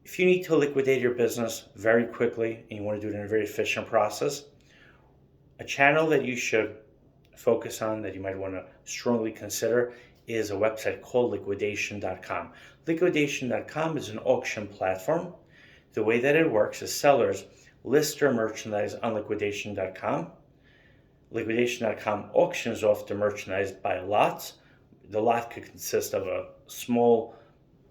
If you need to liquidate your business very quickly and you want to do it in a very efficient process, a channel that you should focus on, that you might want to strongly consider, is a website called liquidation.com. Liquidation.com is an auction platform. The way that it works is sellers list their merchandise on liquidation.com. Liquidation.com auctions off the merchandise by lots. The lot could consist of a small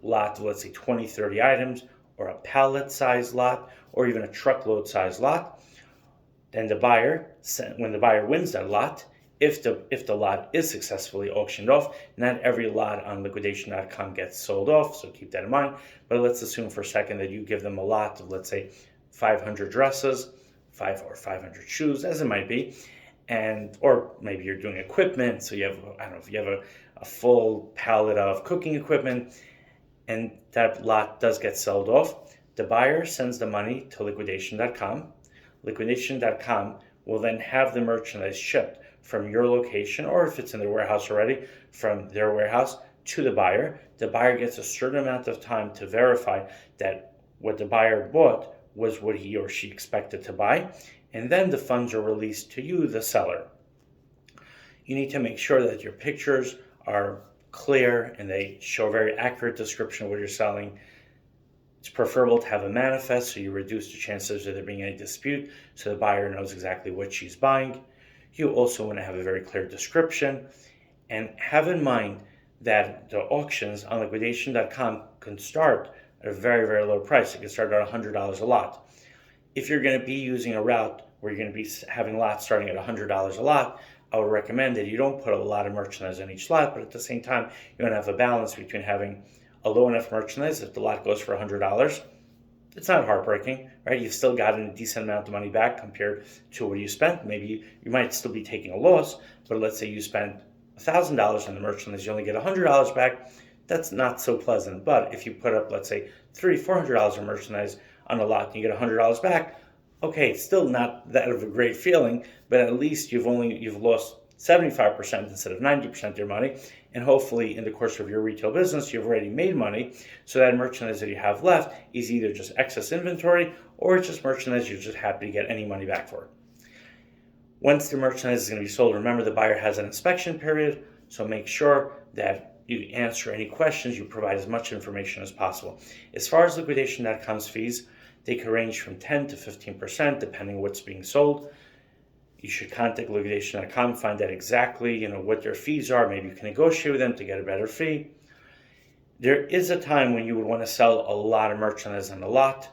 lot of, let's say, 20, 30 items, or a pallet size lot, or even a truckload size lot. Then the buyer, when the buyer wins that lot, if the lot is successfully auctioned off, not every lot on liquidation.com gets sold off, so keep that in mind. But let's assume for a second that you give them a lot of, let's say, 500 dresses, 500 shoes, as it might be, or maybe you're doing equipment, so you have, I don't know, if you have a full pallet of cooking equipment, and that lot does get sold off, the buyer sends the money to liquidation.com. Liquidation.com will then have the merchandise shipped from your location, or if it's in their warehouse already, from their warehouse to the buyer. The buyer gets a certain amount of time to verify that what the buyer bought was what he or she expected to buy, and then the funds are released to you, the seller. You need to make sure that your pictures are clear and they show a very accurate description of what you're selling. It's preferable to have a manifest so you reduce the chances of there being any dispute, so the buyer knows exactly what she's buying. You also want to have a very clear description, and have in mind that the auctions on liquidation.com can start at a very, very low price. It can start at $100 a lot. If you're going to be using a route where you're going to be having lots starting at $100 a lot, I would recommend that you don't put a lot of merchandise on each lot, but at the same time, you want to have a balance between having a low enough merchandise. If the lot goes for $100, it's not heartbreaking, right? You've still gotten a decent amount of money back compared to what you spent. Maybe you might still be taking a loss, but let's say you spent $1,000 on the merchandise, you only get $100 back. That's not so pleasant. But if you put up, let's say, $300-$400 of merchandise on a lot and you get $100 back, okay, it's still not that of a great feeling, but at least you've lost 75% instead of 90% of your money, and hopefully in the course of your retail business you've already made money, so that merchandise that you have left is either just excess inventory or it's just merchandise you're just happy to get any money back for. Once the merchandise is going to be sold, remember the buyer has an inspection period, so make sure that you answer any questions, you provide as much information as possible. As far as liquidation.com's fees, they can range from 10 to 15% depending on what's being sold. You should contact liquidation.com, find out exactly what their fees are. Maybe you can negotiate with them to get a better fee. There is a time when you would want to sell a lot of merchandise on a lot,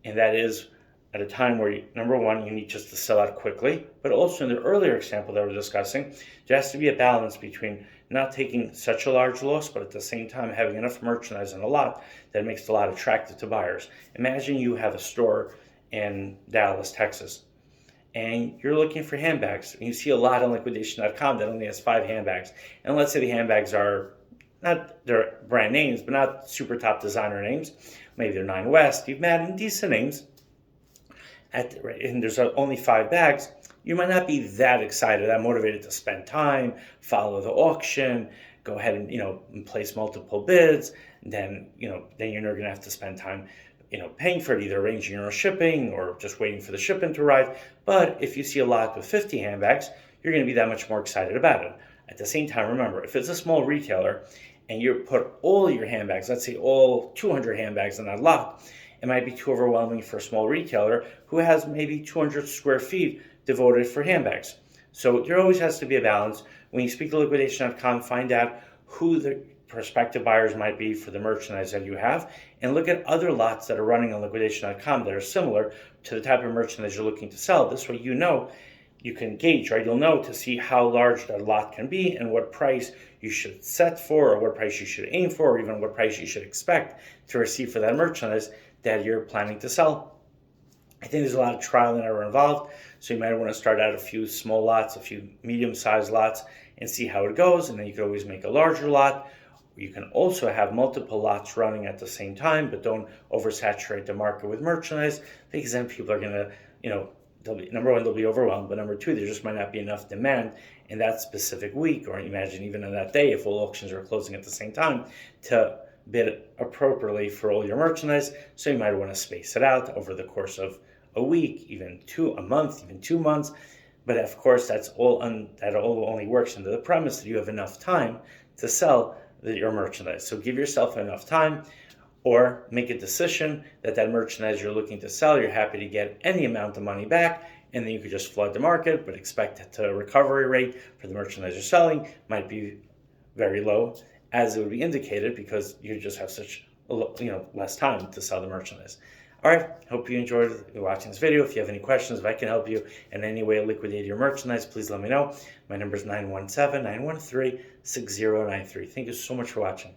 and that is at a time where, number one, you need just to sell out quickly, but also in the earlier example that we're discussing, there has to be a balance between not taking such a large loss, but at the same time having enough merchandise on a lot that makes the lot attractive to buyers. Imagine you have a store in Dallas, Texas, and you're looking for handbags, and you see a lot on liquidation.com that only has 5 handbags. And let's say the handbags are not their brand names, but not super top designer names. Maybe they're Nine West. You've added decent names, and there's only 5 bags. You might not be that excited, that motivated to spend time, follow the auction, go ahead and place multiple bids. And then you're going to have to spend time paying for it, either arranging your own shipping or just waiting for the shipment to arrive. But if you see a lot with 50 handbags, you're going to be that much more excited about it. At the same time, remember, if it's a small retailer and you put all your handbags, let's say all 200 handbags in that lot, it might be too overwhelming for a small retailer who has maybe 200 square feet devoted for handbags. So there always has to be a balance. When you speak to liquidation.com, find out who the prospective buyers might be for the merchandise that you have, and look at other lots that are running on liquidation.com that are similar to the type of merchandise you're looking to sell. This way you can gauge, right? You'll know to see how large that lot can be and what price you should set for, or what price you should aim for, or even what price you should expect to receive for that merchandise that you're planning to sell. I think there's a lot of trial and error involved, so you might want to start out a few small lots, a few medium-sized lots, and see how it goes, and then you can always make a larger lot. You can also have multiple lots running at the same time, but don't oversaturate the market with merchandise, because then people are going to, number one, they'll be overwhelmed, but number two, there just might not be enough demand in that specific week, or imagine even on that day, if all auctions are closing at the same time, to bid appropriately for all your merchandise. So you might want to space it out over the course of a week, a month, even 2 months. But of course, that all only works under the premise that you have enough time to sell your merchandise. So give yourself enough time, or make a decision that merchandise you're looking to sell, you're happy to get any amount of money back, and then you could just flood the market, but expect that the recovery rate for the merchandise you're selling might be very low, as it would be indicated because you just have such less time to sell the merchandise. All right, hope you enjoyed watching this video. If you have any questions, if I can help you in any way liquidate your merchandise, please let me know. My number is 917-913-6093. Thank you so much for watching.